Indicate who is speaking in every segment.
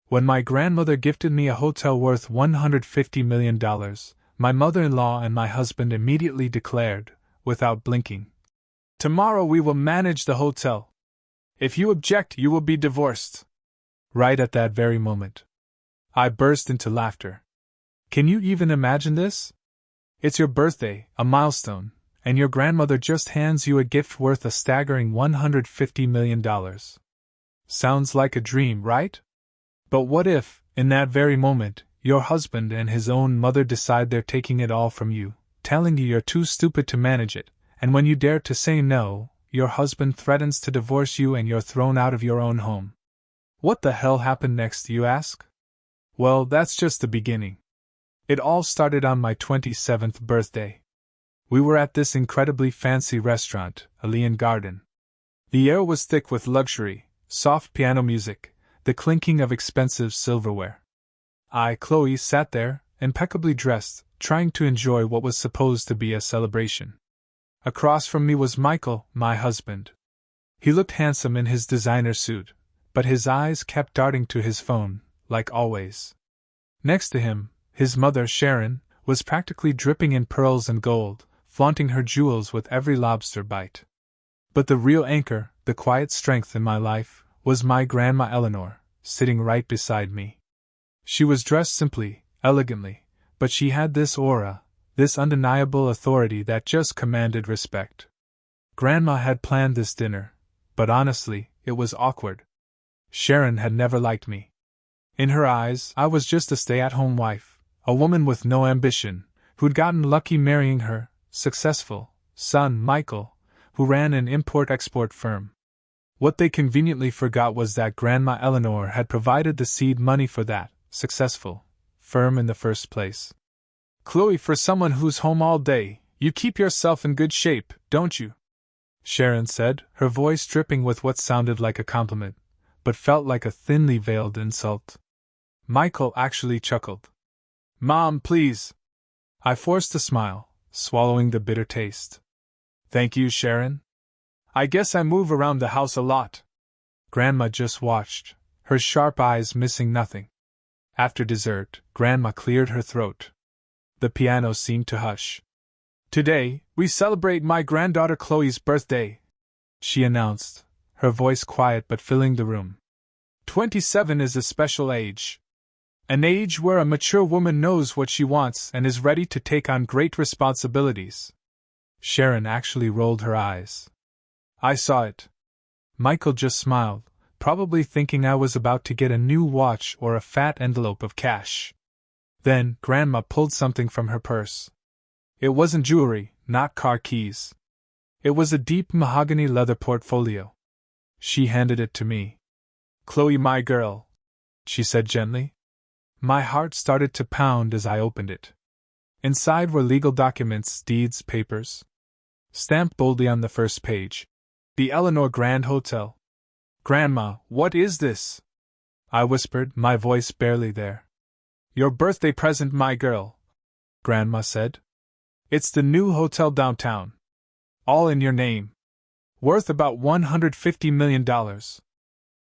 Speaker 1: When my grandmother gifted me a hotel worth $150 million, my mother-in-law and my husband immediately declared, without blinking, "Tomorrow we will manage the hotel. If you object, you will be divorced." Right at that very moment, I burst into laughter. Can you even imagine this? It's your birthday, a milestone, and your grandmother just hands you a gift worth a staggering $150 million. Sounds like a dream, right? But what if, in that very moment, your husband and his own mother decide they're taking it all from you, telling you you're too stupid to manage it, and when you dare to say no, your husband threatens to divorce you and you're thrown out of your own home? What the hell happened next, you ask? Well, that's just the beginning. It all started on my 27th birthday. We were at this incredibly fancy restaurant, Allian Garden. The air was thick with luxury, soft piano music, the clinking of expensive silverware. Chloe, sat there, impeccably dressed, trying to enjoy what was supposed to be a celebration. Across from me was Michael, my husband. He looked handsome in his designer suit, but his eyes kept darting to his phone, like always. Next to him, his mother, Sharon, was practically dripping in pearls and gold, flaunting her jewels with every lobster bite. But the real anchor, the quiet strength in my life, was my Grandma Eleanor, sitting right beside me. She was dressed simply, elegantly, but she had this aura, this undeniable authority that just commanded respect. Grandma had planned this dinner, but honestly, it was awkward. Sharon had never liked me. In her eyes, I was just a stay-at-home wife, a woman with no ambition, who'd gotten lucky marrying her successful son, Michael, who ran an import-export firm. What they conveniently forgot was that Grandma Eleanor had provided the seed money for that successful firm in the first place. "Chloe, for someone who's home all day, you keep yourself in good shape, don't you?" Sharon said, her voice dripping with what sounded like a compliment, but felt like a thinly veiled insult. Michael actually chuckled. "Mom, please." I forced a smile, swallowing the bitter taste. "Thank you, Sharon. I guess I move around the house a lot." Grandma just watched, her sharp eyes missing nothing. After dessert, Grandma cleared her throat. The piano seemed to hush. "Today, we celebrate my granddaughter Chloe's birthday," she announced, her voice quiet but filling the room. 27 is a special age. An age where a mature woman knows what she wants and is ready to take on great responsibilities. Sharon actually rolled her eyes. I saw it. Michael just smiled, probably thinking I was about to get a new watch or a fat envelope of cash. Then, Grandma pulled something from her purse. It wasn't jewelry, not car keys. It was a deep mahogany leather portfolio. She handed it to me. "Chloe, my girl," she said gently. My heart started to pound as I opened it. Inside were legal documents, deeds, papers. Stamped boldly on the first page, "The Eleanor Grand Hotel." "Grandma, what is this?" I whispered, my voice barely there. "Your birthday present, my girl," Grandma said. "It's the new hotel downtown. All in your name. Worth about $150 million.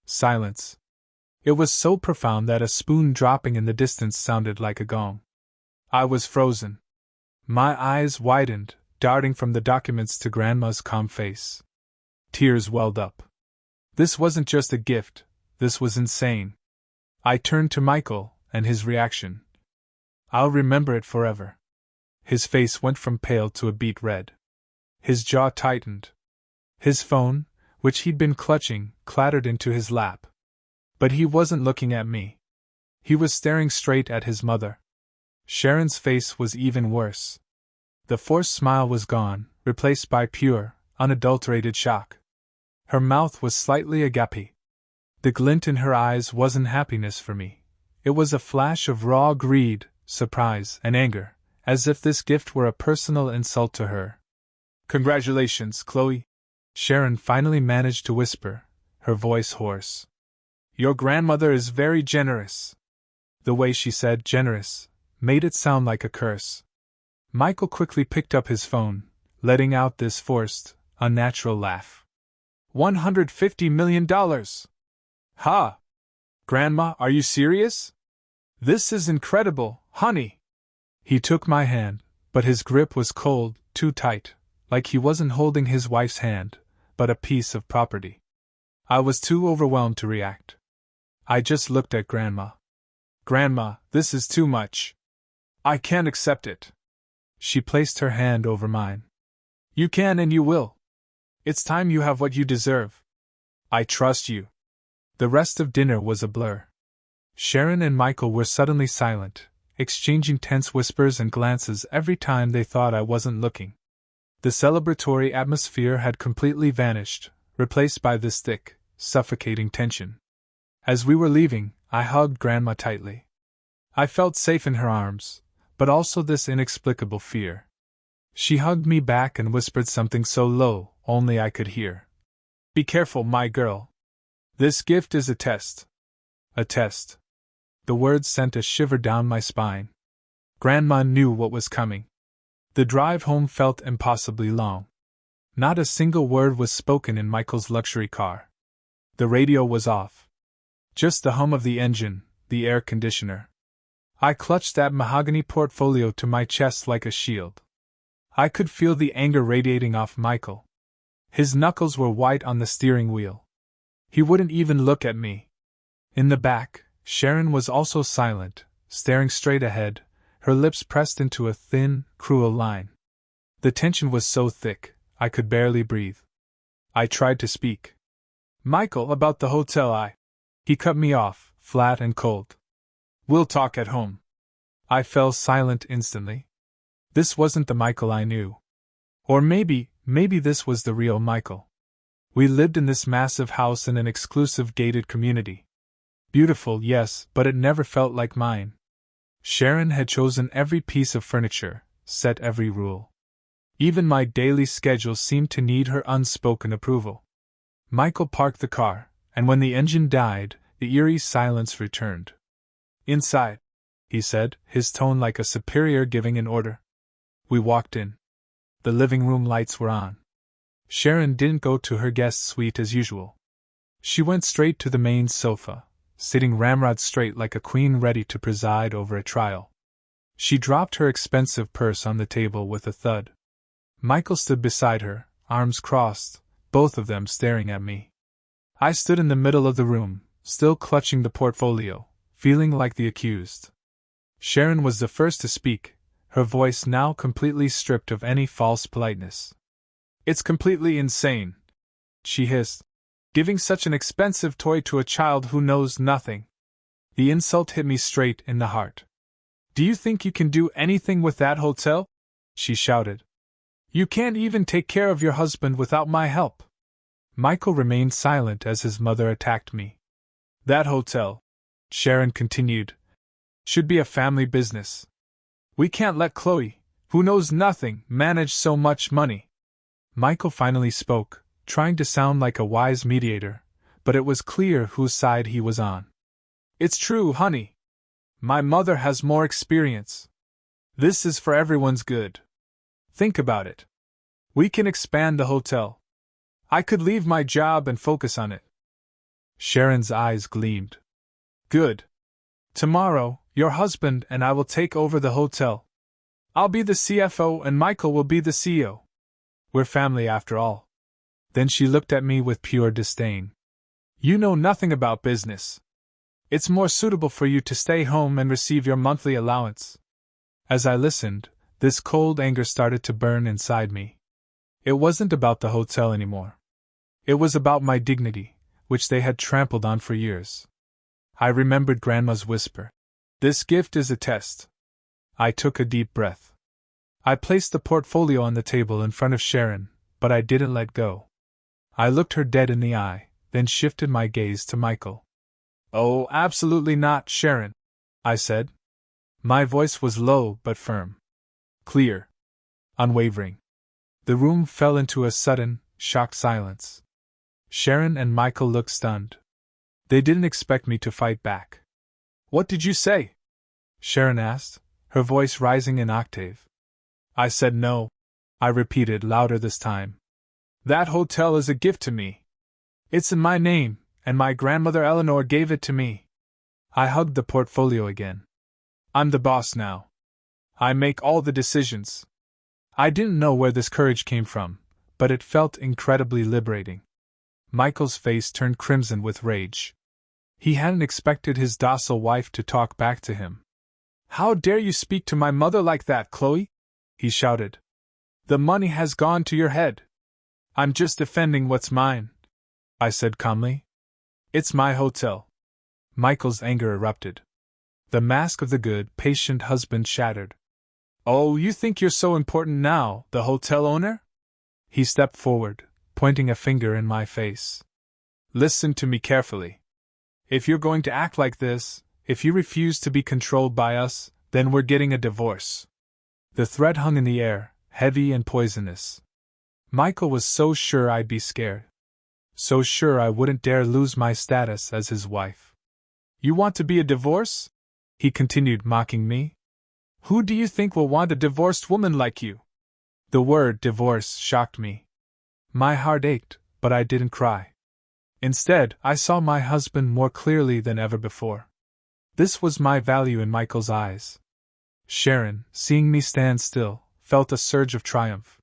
Speaker 1: Silence. It was so profound that a spoon dropping in the distance sounded like a gong. I was frozen. My eyes widened, darting from the documents to Grandma's calm face. Tears welled up. This wasn't just a gift, this was insane. I turned to Michael, and his reaction. I'll remember it forever. His face went from pale to a beet red. His jaw tightened. His phone, which he'd been clutching, clattered into his lap. But he wasn't looking at me. He was staring straight at his mother. Sharon's face was even worse. The forced smile was gone, replaced by pure, unadulterated shock. Her mouth was slightly agape. The glint in her eyes wasn't happiness for me. It was a flash of raw greed, surprise, and anger, as if this gift were a personal insult to her. "Congratulations, Chloe," Sharon finally managed to whisper, her voice hoarse. "Your grandmother is very generous." The way she said generous made it sound like a curse. Michael quickly picked up his phone, letting out this forced, unnatural laugh. $150 million! Ha! Grandma, are you serious? This is incredible, honey. He took my hand, but his grip was cold, too tight, like he wasn't holding his wife's hand, but a piece of property. I was too overwhelmed to react. I just looked at Grandma. Grandma, this is too much. I can't accept it. She placed her hand over mine. You can and you will. It's time you have what you deserve. I trust you. The rest of dinner was a blur. Sharon and Michael were suddenly silent, exchanging tense whispers and glances every time they thought I wasn't looking. The celebratory atmosphere had completely vanished, replaced by this thick, suffocating tension. As we were leaving, I hugged Grandma tightly. I felt safe in her arms, but also this inexplicable fear. She hugged me back and whispered something so low, only I could hear. Be careful, my girl. This gift is a test. A test. The words sent a shiver down my spine. Grandma knew what was coming. The drive home felt impossibly long. Not a single word was spoken in Michael's luxury car. The radio was off. Just the hum of the engine, the air conditioner. I clutched that mahogany portfolio to my chest like a shield. I could feel the anger radiating off Michael. His knuckles were white on the steering wheel. He wouldn't even look at me. In the back, Sharon was also silent, staring straight ahead, her lips pressed into a thin, cruel line. The tension was so thick, I could barely breathe. I tried to speak. Michael, about the hotel. He cut me off, flat and cold. We'll talk at home. I fell silent instantly. This wasn't the Michael I knew. Or maybe this was the real Michael. We lived in this massive house in an exclusive gated community. Beautiful, yes, but it never felt like mine. Sharon had chosen every piece of furniture, set every rule. Even my daily schedule seemed to need her unspoken approval. Michael parked the car, and when the engine died, the eerie silence returned. Inside, he said, his tone like a superior giving an order. We walked in. The living room lights were on. Sharon didn't go to her guest suite as usual. She went straight to the main sofa, sitting ramrod straight like a queen ready to preside over a trial. She dropped her expensive purse on the table with a thud. Michael stood beside her, arms crossed, both of them staring at me. I stood in the middle of the room, still clutching the portfolio, feeling like the accused. Sharon was the first to speak, her voice now completely stripped of any false politeness. It's completely insane, she hissed. Giving such an expensive toy to a child who knows nothing. The insult hit me straight in the heart. Do you think you can do anything with that hotel? She shouted. You can't even take care of your husband without my help. Michael remained silent as his mother attacked me. That hotel, Sharon continued, should be a family business. We can't let Chloe, who knows nothing, manage so much money. Michael finally spoke, trying to sound like a wise mediator, but it was clear whose side he was on. It's true, honey. My mother has more experience. This is for everyone's good. Think about it. We can expand the hotel. I could leave my job and focus on it. Sharon's eyes gleamed. Good. Tomorrow, your husband and I will take over the hotel. I'll be the CFO and Michael will be the CEO. We're family after all. Then she looked at me with pure disdain. You know nothing about business. It's more suitable for you to stay home and receive your monthly allowance. As I listened, this cold anger started to burn inside me. It wasn't about the hotel anymore. It was about my dignity, which they had trampled on for years. I remembered Grandma's whisper. This gift is a test. I took a deep breath. I placed the portfolio on the table in front of Sharon, but I didn't let go. I looked her dead in the eye, then shifted my gaze to Michael. Oh, absolutely not, Sharon, I said. My voice was low but firm. Clear. Unwavering. The room fell into a sudden, shocked silence. Sharon and Michael looked stunned. They didn't expect me to fight back. What did you say? Sharon asked, her voice rising an octave. I said no, I repeated louder this time. That hotel is a gift to me. It's in my name, and my grandmother Eleanor gave it to me. I hugged the portfolio again. I'm the boss now. I make all the decisions. I didn't know where this courage came from, but it felt incredibly liberating. Michael's face turned crimson with rage. He hadn't expected his docile wife to talk back to him. "How dare you speak to my mother like that, Chloe?" he shouted. "The money has gone to your head." "I'm just defending what's mine," I said calmly. "It's my hotel." Michael's anger erupted. The mask of the good, patient husband shattered. "Oh, you think you're so important now, the hotel owner?" He stepped forward, pointing a finger in my face. "Listen to me carefully. If you're going to act like this, if you refuse to be controlled by us, then we're getting a divorce." The threat hung in the air, heavy and poisonous. Michael was so sure I'd be scared. So sure I wouldn't dare lose my status as his wife. "You want to be a divorce?" he continued, mocking me. "Who do you think will want a divorced woman like you?" The word divorce shocked me. My heart ached, but I didn't cry. Instead, I saw my husband more clearly than ever before. This was my value in Michael's eyes. Sharon, seeing me stand still, felt a surge of triumph.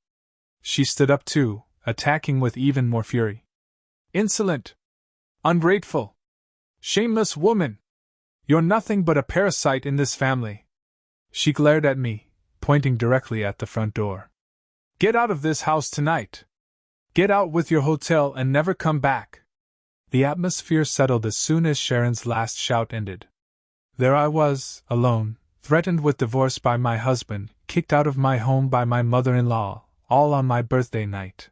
Speaker 1: She stood up too, attacking with even more fury. "Insolent! Ungrateful! Shameless woman! You're nothing but a parasite in this family." She glared at me, pointing directly at the front door. "Get out of this house tonight! Get out with your hotel and never come back!" The atmosphere settled as soon as Sharon's last shout ended. There I was, alone, threatened with divorce by my husband, kicked out of my home by my mother-in-law, all on my birthday night.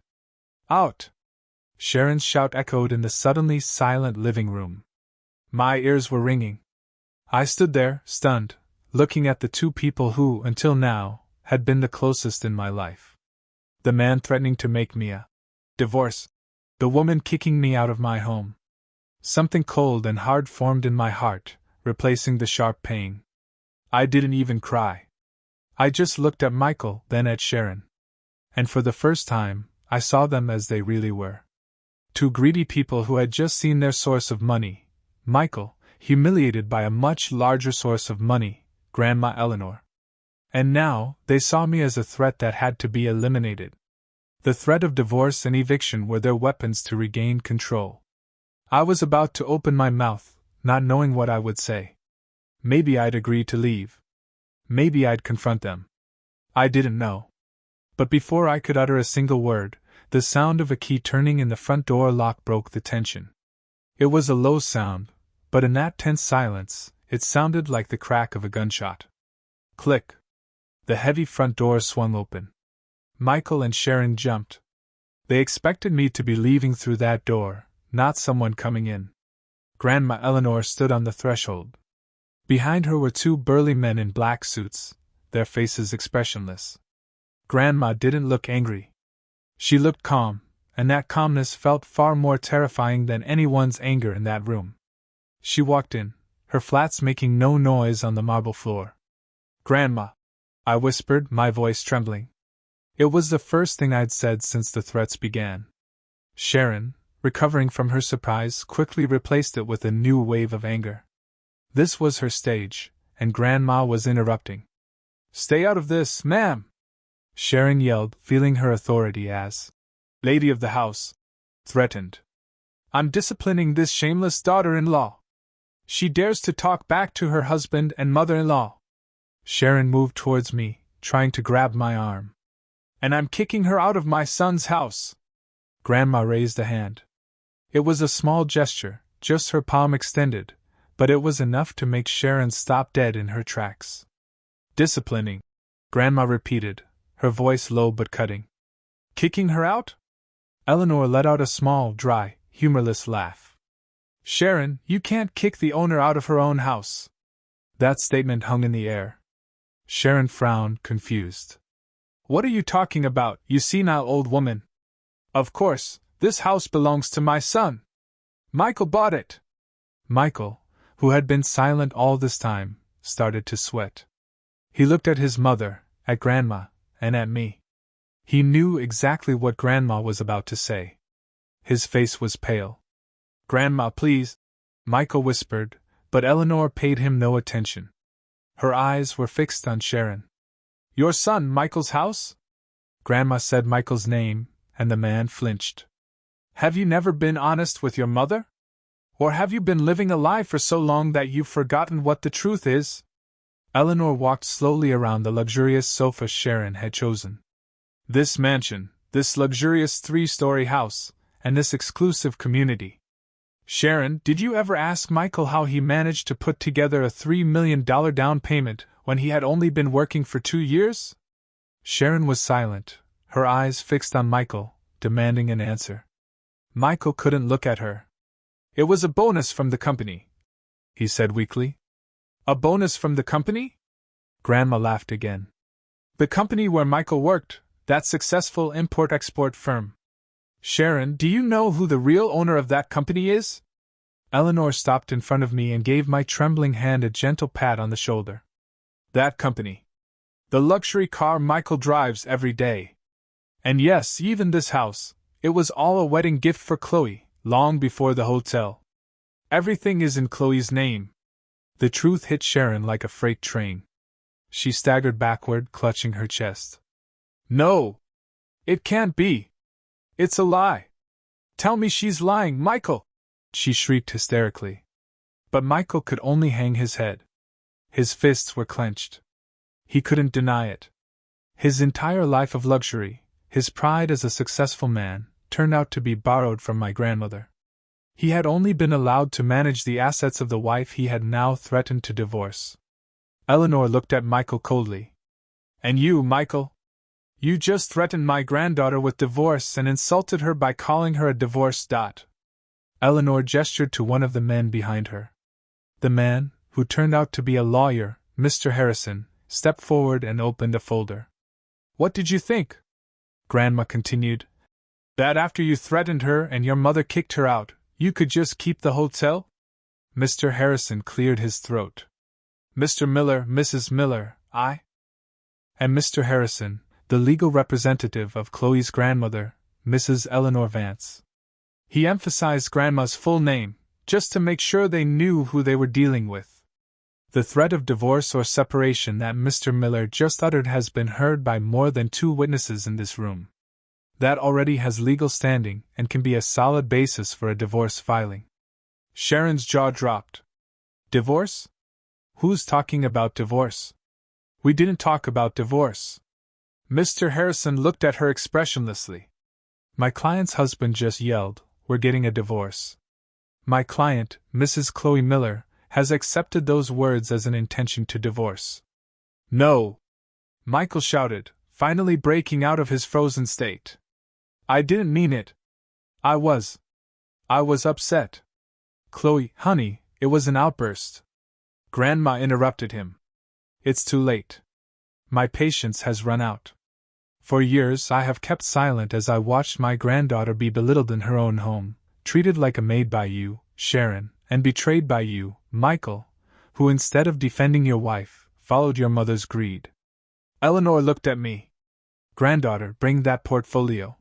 Speaker 1: "Out!" Sharon's shout echoed in the suddenly silent living room. My ears were ringing. I stood there, stunned, looking at the two people who, until now, had been the closest in my life. The man threatening to make me a divorce. The woman kicking me out of my home. Something cold and hard formed in my heart, replacing the sharp pain. I didn't even cry. I just looked at Michael, then at Sharon. And for the first time, I saw them as they really were. Two greedy people who had just seen their source of money. Michael, humiliated by a much larger source of money, Grandma Eleanor. And now, they saw me as a threat that had to be eliminated. The threat of divorce and eviction were their weapons to regain control. I was about to open my mouth, not knowing what I would say. Maybe I'd agree to leave. Maybe I'd confront them. I didn't know. But before I could utter a single word, the sound of a key turning in the front door lock broke the tension. It was a low sound, but in that tense silence, it sounded like the crack of a gunshot. Click. The heavy front door swung open. Michael and Sharon jumped. They expected me to be leaving through that door, not someone coming in. Grandma Eleanor stood on the threshold. Behind her were two burly men in black suits, their faces expressionless. Grandma didn't look angry. She looked calm, and that calmness felt far more terrifying than anyone's anger in that room. She walked in, her flats making no noise on the marble floor. "Grandma," I whispered, my voice trembling. It was the first thing I'd said since the threats began. Sharon, recovering from her surprise, quickly replaced it with a new wave of anger. This was her stage, and Grandma was interrupting. "Stay out of this, ma'am!" Sharon yelled, feeling her authority as lady of the house, threatened. "I'm disciplining this shameless daughter-in-law. She dares to talk back to her husband and mother-in-law." Sharon moved towards me, trying to grab my arm. "And I'm kicking her out of my son's house." Grandma raised a hand. It was a small gesture, just her palm extended, but it was enough to make Sharon stop dead in her tracks. "Disciplining," Grandma repeated, her voice low but cutting. "Kicking her out?" Eleanor let out a small, dry, humorless laugh. "Sharon, you can't kick the owner out of her own house." That statement hung in the air. Sharon frowned, confused. "What are you talking about, you senile old woman? Of course, this house belongs to my son. Michael bought it." Michael, who had been silent all this time, started to sweat. He looked at his mother, at Grandma, and at me. He knew exactly what Grandma was about to say. His face was pale. "Grandma, please," Michael whispered, but Eleanor paid him no attention. Her eyes were fixed on Sharon. Your son Michael's house? Grandma said Michael's name, and the man flinched. Have you never been honest with your mother? Or have you been living a lie for so long that you've forgotten what the truth is? Eleanor walked slowly around the luxurious sofa Sharon had chosen. This mansion, this luxurious 3-story house, and this exclusive community. Sharon, did you ever ask Michael how he managed to put together a $3 million down payment when he had only been working for 2 years? Sharon was silent, her eyes fixed on Michael, demanding an answer. Michael couldn't look at her. It was a bonus from the company, he said weakly. A bonus from the company? Grandma laughed again. The company where Michael worked, that successful import-export firm. Sharon, do you know who the real owner of that company is? Eleanor stopped in front of me and gave my trembling hand a gentle pat on the shoulder. That company. The luxury car Michael drives every day. And yes, even this house, it was all a wedding gift for Chloe, long before the hotel. Everything is in Chloe's name. The truth hit Sharon like a freight train. She staggered backward, clutching her chest. No! It can't be! It's a lie! Tell me she's lying, Michael! She shrieked hysterically. But Michael could only hang his head. His fists were clenched. He couldn't deny it. His entire life of luxury, his pride as a successful man, turned out to be borrowed from my grandmother. He had only been allowed to manage the assets of the wife he had now threatened to divorce. Eleanor looked at Michael coldly. And you, Michael? You just threatened my granddaughter with divorce and insulted her by calling her a divorce dot. Eleanor gestured to one of the men behind her. The man, who turned out to be a lawyer, Mr. Harrison, stepped forward and opened a folder. What did you think? Grandma continued. That after you threatened her and your mother kicked her out, you could just keep the hotel? Mr. Harrison cleared his throat. Mr. Miller, Mrs. Miller, I? And Mr. Harrison, the legal representative of Chloe's grandmother, Mrs. Eleanor Vance. He emphasized Grandma's full name, just to make sure they knew who they were dealing with. The threat of divorce or separation that Mr. Miller just uttered has been heard by more than 2 witnesses in this room. That already has legal standing and can be a solid basis for a divorce filing. Sharon's jaw dropped. Divorce? Who's talking about divorce? We didn't talk about divorce. Mr. Harrison looked at her expressionlessly. My client's husband just yelled, "We're getting a divorce." My client, Mrs. Chloe Miller, has accepted those words as an intention to divorce. No! Michael shouted, finally breaking out of his frozen state. I didn't mean it. I was upset. Chloe, honey, it was an outburst. Grandma interrupted him. It's too late. My patience has run out. For years I have kept silent as I watched my granddaughter be belittled in her own home, treated like a maid by you, Sharon, and betrayed by you, Michael, who instead of defending your wife, followed your mother's greed. Eleanor looked at me. Granddaughter, bring that portfolio.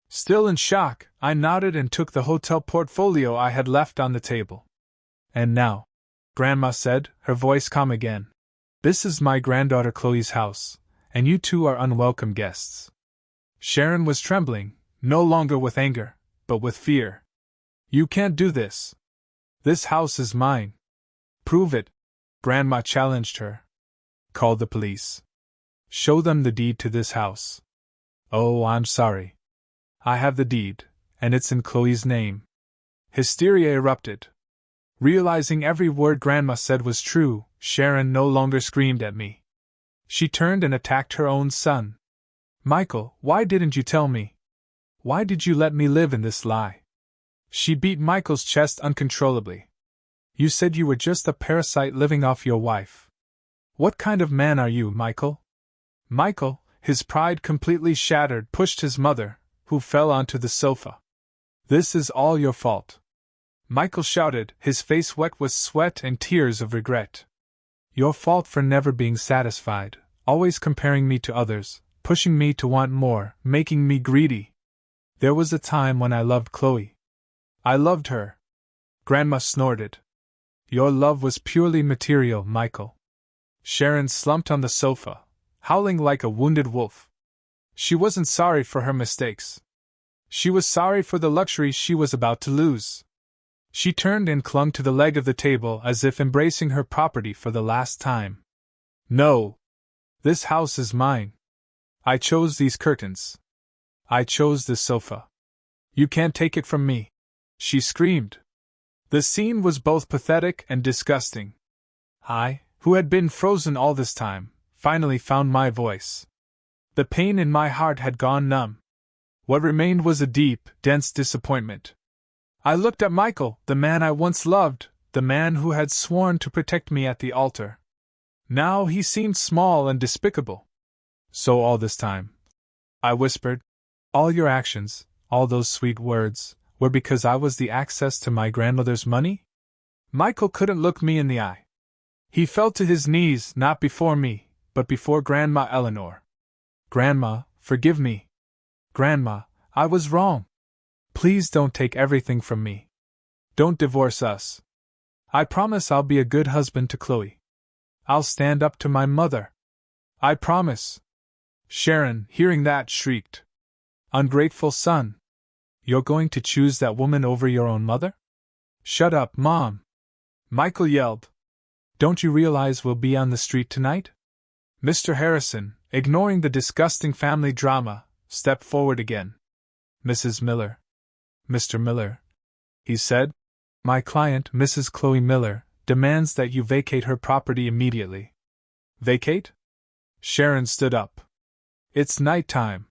Speaker 1: Still in shock, I nodded and took the hotel portfolio I had left on the table. And now, Grandma said, her voice calm again, this is my granddaughter Chloe's house, and you two are unwelcome guests. Sharon was trembling, no longer with anger, but with fear. You can't do this. This house is mine. Prove it, Grandma challenged her. Call the police. Show them the deed to this house. Oh, I'm sorry. I have the deed, and it's in Chloe's name. Hysteria erupted. Realizing every word Grandma said was true, Sharon no longer screamed at me. She turned and attacked her own son. Michael, why didn't you tell me? Why did you let me live in this lie? She beat Michael's chest uncontrollably. You said you were just a parasite living off your wife. What kind of man are you, Michael? Michael, his pride completely shattered, pushed his mother, who fell onto the sofa. This is all your fault. Michael shouted, his face wet with sweat and tears of regret. Your fault for never being satisfied, always comparing me to others, pushing me to want more, making me greedy. There was a time when I loved Chloe. I loved her. Grandma snorted. Your love was purely material, Michael. Sharon slumped on the sofa, howling like a wounded wolf. She wasn't sorry for her mistakes. She was sorry for the luxury she was about to lose. She turned and clung to the leg of the table as if embracing her property for the last time. No! This house is mine. I chose these curtains. I chose this sofa. You can't take it from me, she screamed. The scene was both pathetic and disgusting. I, who had been frozen all this time, finally found my voice. The pain in my heart had gone numb. What remained was a deep, dense disappointment. I looked at Michael, the man I once loved, the man who had sworn to protect me at the altar. Now he seemed small and despicable. So all this time, I whispered, all your actions, all those sweet words, were because I was the access to my grandmother's money? Michael couldn't look me in the eye. He fell to his knees, not before me, but before Grandma Eleanor. Grandma, forgive me. Grandma, I was wrong. Please don't take everything from me. Don't divorce us. I promise I'll be a good husband to Chloe. I'll stand up to my mother. I promise. Sharon, hearing that, shrieked. Ungrateful son. You're going to choose that woman over your own mother? Shut up, Mom. Michael yelled. Don't you realize we'll be on the street tonight? Mr. Harrison, ignoring the disgusting family drama, stepped forward again. Mrs. Miller. Mr. Miller, he said, my client, Mrs. Chloe Miller, demands that you vacate her property immediately. Vacate? Sharon stood up. It's night time.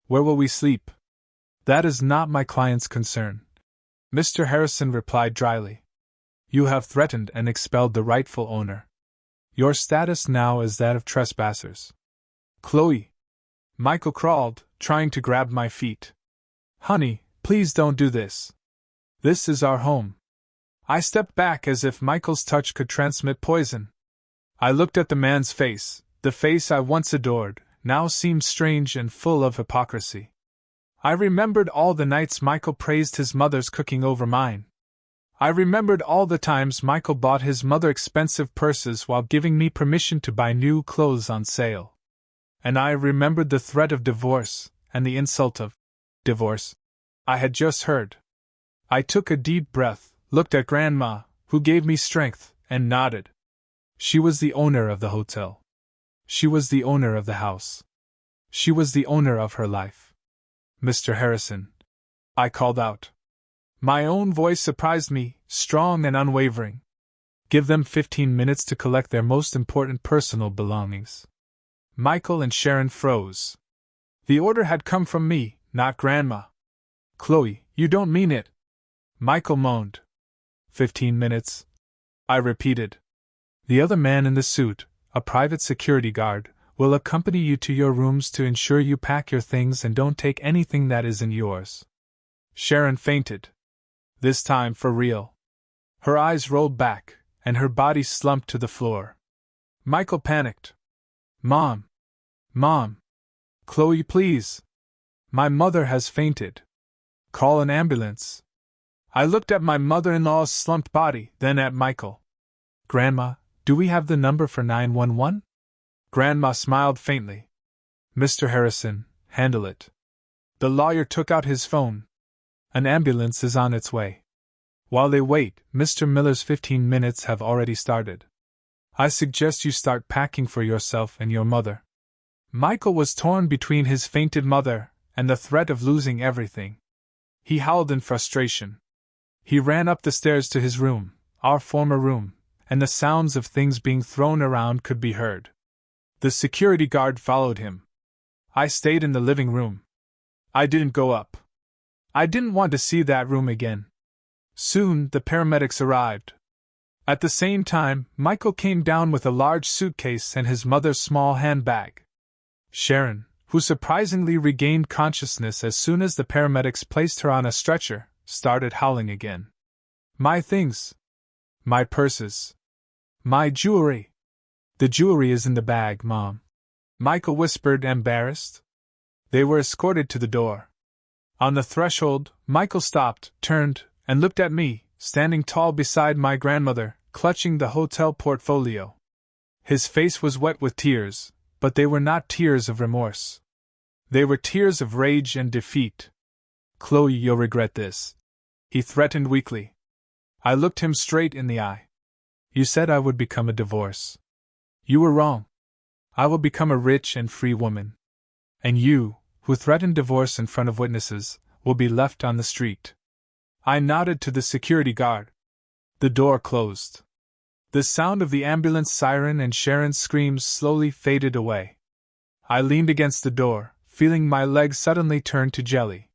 Speaker 1: Where will we sleep? That is not my client's concern. Mr. Harrison replied dryly. You have threatened and expelled the rightful owner. Your status now is that of trespassers. Chloe. Michael crawled, trying to grab my feet. Honey, please don't do this. This is our home. I stepped back as if Michael's touch could transmit poison. I looked at the man's face, the face I once adored, now seemed strange and full of hypocrisy. I remembered all the nights Michael praised his mother's cooking over mine. I remembered all the times Michael bought his mother expensive purses while giving me permission to buy new clothes on sale. And I remembered the threat of divorce, and the insult of divorce I had just heard. I took a deep breath, looked at Grandma, who gave me strength, and nodded. She was the owner of the hotel. She was the owner of the house. She was the owner of her life. Mr. Harrison, I called out. My own voice surprised me, strong and unwavering. Give them 15 minutes to collect their most important personal belongings. Michael and Sharon froze. The order had come from me, not Grandma. Chloe, you don't mean it. Michael moaned. 15 minutes. I repeated. The other man in the suit, a private security guard, will accompany you to your rooms to ensure you pack your things and don't take anything that isn't yours. Sharon fainted. This time for real. Her eyes rolled back, and her body slumped to the floor. Michael panicked. Mom! Mom! Chloe, please! My mother has fainted. Call an ambulance. I looked at my mother-in-law's slumped body, then at Michael. Grandma, do we have the number for 911? Grandma smiled faintly. Mr. Harrison, handle it. The lawyer took out his phone. An ambulance is on its way. While they wait, Mr. Miller's 15 minutes have already started. I suggest you start packing for yourself and your mother. Michael was torn between his fainted mother and the threat of losing everything. He howled in frustration. He ran up the stairs to his room, our former room, and the sounds of things being thrown around could be heard. The security guard followed him. I stayed in the living room. I didn't go up. I didn't want to see that room again. Soon, the paramedics arrived. At the same time, Michael came down with a large suitcase and his mother's small handbag. Sharon, who surprisingly regained consciousness as soon as the paramedics placed her on a stretcher, started howling again. My things. My purses. My jewelry. The jewelry is in the bag, Mom. Michael whispered, embarrassed. They were escorted to the door. On the threshold, Michael stopped, turned, and looked at me, standing tall beside my grandmother, clutching the hotel portfolio. His face was wet with tears, but they were not tears of remorse. They were tears of rage and defeat. "Chloe, you'll regret this," he threatened weakly. I looked him straight in the eye. "You said I would become a divorce. You were wrong. I will become a rich and free woman. And you, who threatened divorce in front of witnesses, will be left on the street." I nodded to the security guard. The door closed. The sound of the ambulance siren and Sharon's screams slowly faded away. I leaned against the door, feeling my legs suddenly turn to jelly.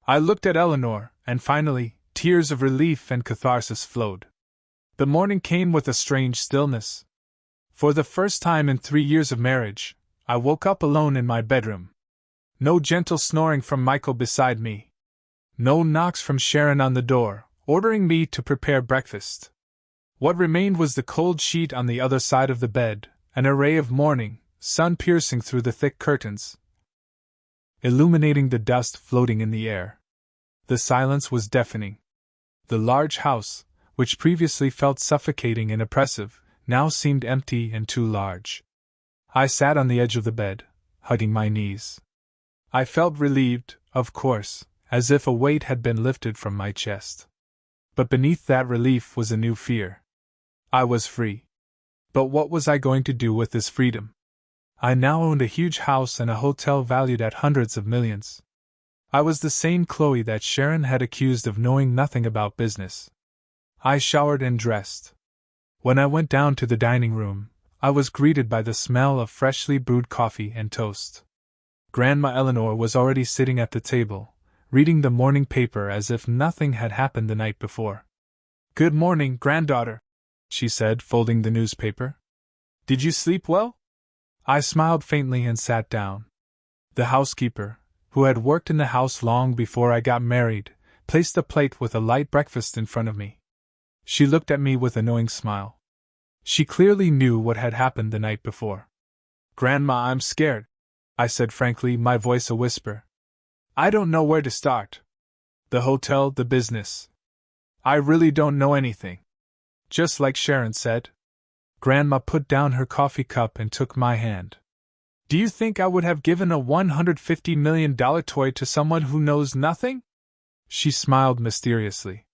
Speaker 1: I looked at Eleanor, and finally, tears of relief and catharsis flowed. The morning came with a strange stillness. For the first time in 3 years of marriage, I woke up alone in my bedroom. No gentle snoring from Michael beside me. No knocks from Sharon on the door, ordering me to prepare breakfast. What remained was the cold sheet on the other side of the bed, an array of morning sun piercing through the thick curtains, illuminating the dust floating in the air. The silence was deafening. The large house, which previously felt suffocating and oppressive, now seemed empty and too large. I sat on the edge of the bed, hugging my knees. I felt relieved, of course, as if a weight had been lifted from my chest. But beneath that relief was a new fear. I was free. But what was I going to do with this freedom? I now owned a huge house and a hotel valued at hundreds of millions. I was the same Chloe that Sharon had accused of knowing nothing about business. I showered and dressed. When I went down to the dining room, I was greeted by the smell of freshly brewed coffee and toast. Grandma Eleanor was already sitting at the table, reading the morning paper as if nothing had happened the night before. "Good morning, granddaughter," she said, folding the newspaper. "Did you sleep well?" I smiled faintly and sat down. The housekeeper, who had worked in the house long before I got married, placed a plate with a light breakfast in front of me. She looked at me with a knowing smile. She clearly knew what had happened the night before. "Grandma, I'm scared," I said frankly, my voice a whisper. "I don't know where to start. The hotel, the business. I really don't know anything." Just like Sharon said. Grandma put down her coffee cup and took my hand. "Do you think I would have given a $150 million toy to someone who knows nothing?" She smiled mysteriously.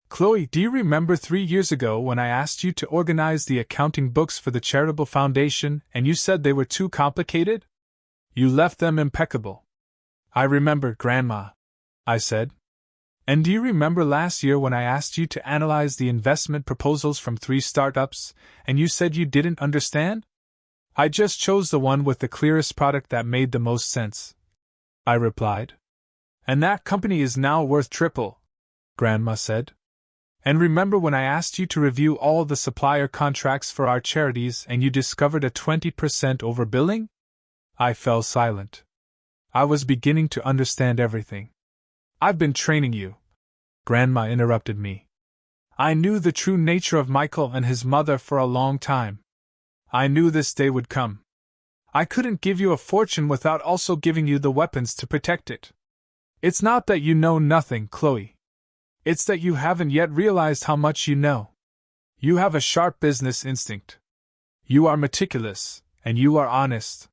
Speaker 1: "Chloe, do you remember 3 years ago when I asked you to organize the accounting books for the charitable foundation and you said they were too complicated? You left them impeccable." "I remember, Grandma," I said. "And do you remember last year when I asked you to analyze the investment proposals from 3 startups, and you said you didn't understand? I just chose the one with the clearest product that made the most sense," I replied. "And that company is now worth triple," Grandma said. "And remember when I asked you to review all the supplier contracts for our charities and you discovered a 20% overbilling?" I fell silent. I was beginning to understand everything. "I've been training you," Grandma interrupted me. "I knew the true nature of Michael and his mother for a long time. I knew this day would come. I couldn't give you a fortune without also giving you the weapons to protect it. It's not that you know nothing, Chloe. It's that you haven't yet realized how much you know. You have a sharp business instinct. You are meticulous, and you are honest.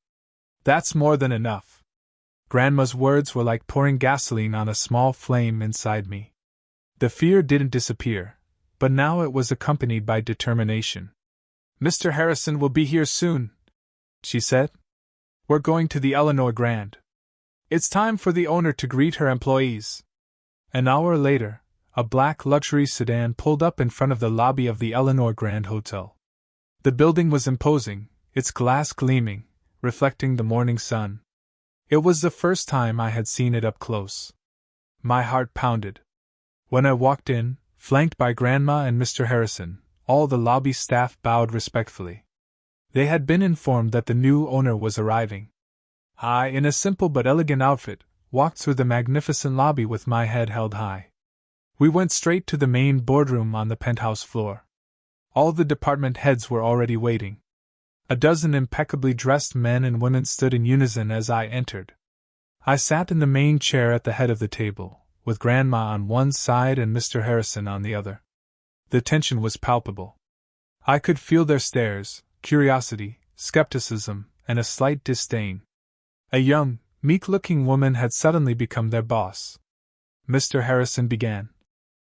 Speaker 1: That's more than enough." Grandma's words were like pouring gasoline on a small flame inside me. The fear didn't disappear, but now it was accompanied by determination. "Mr. Harrison will be here soon," she said. "We're going to the Eleanor Grand. It's time for the owner to greet her employees." An hour later, a black luxury sedan pulled up in front of the lobby of the Eleanor Grand Hotel. The building was imposing, its glass gleaming, reflecting the morning sun. It was the first time I had seen it up close. My heart pounded. When I walked in, flanked by Grandma and Mr. Harrison, all the lobby staff bowed respectfully. They had been informed that the new owner was arriving. I, in a simple but elegant outfit, walked through the magnificent lobby with my head held high. We went straight to the main boardroom on the penthouse floor. All the department heads were already waiting. A dozen impeccably dressed men and women stood in unison as I entered. I sat in the main chair at the head of the table, with Grandma on one side and Mr. Harrison on the other. The tension was palpable. I could feel their stares, curiosity, skepticism, and a slight disdain. A young, meek-looking woman had suddenly become their boss. Mr. Harrison began.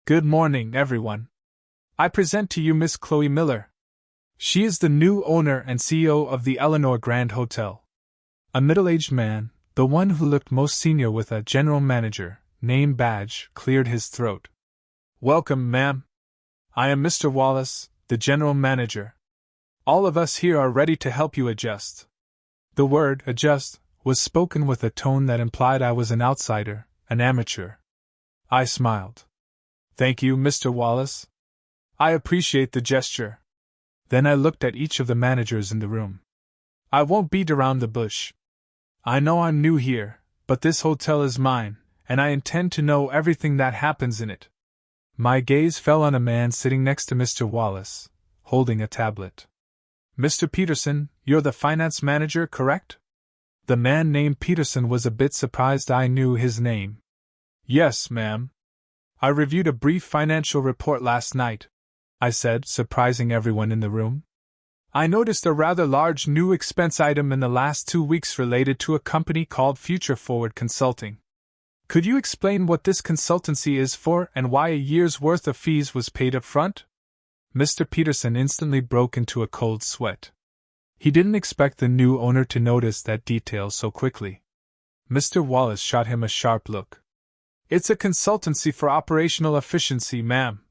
Speaker 1: "Good morning, everyone. I present to you Miss Chloe Miller. She is the new owner and CEO of the Eleanor Grand Hotel." A middle-aged man, the one who looked most senior with a general manager name badge, cleared his throat. "Welcome, ma'am. I am Mr. Wallace, the general manager. All of us here are ready to help you adjust." The word adjust was spoken with a tone that implied I was an outsider, an amateur. I smiled. "Thank you, Mr. Wallace. I appreciate the gesture." Then I looked at each of the managers in the room. "I won't beat around the bush. I know I'm new here, but this hotel is mine, and I intend to know everything that happens in it." My gaze fell on a man sitting next to Mr. Wallace, holding a tablet. "Mr. Peterson, you're the finance manager, correct?" The man named Peterson was a bit surprised I knew his name. "Yes, ma'am. I reviewed a brief financial report last night," I said, surprising everyone in the room. "I noticed a rather large new expense item in the last 2 weeks related to a company called Future Forward Consulting. Could you explain what this consultancy is for and why a year's worth of fees was paid up front?" Mr. Peterson instantly broke into a cold sweat. He didn't expect the new owner to notice that detail so quickly. Mr. Wallace shot him a sharp look. "It's a consultancy for operational efficiency, ma'am,"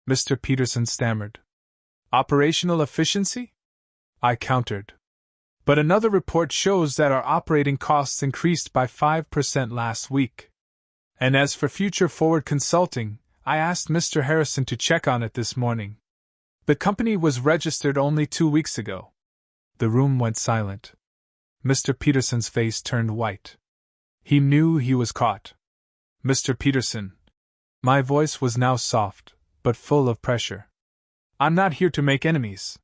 Speaker 1: Mr. Peterson stammered. "Operational efficiency?" I countered. "But another report shows that our operating costs increased by 5% last week. And as for Future Forward Consulting, I asked Mr. Harrison to check on it this morning. The company was registered only 2 weeks ago." The room went silent. Mr. Peterson's face turned white. He knew he was caught. "Mr. Peterson." My voice was now soft, but full of pressure. "I'm not here to make enemies.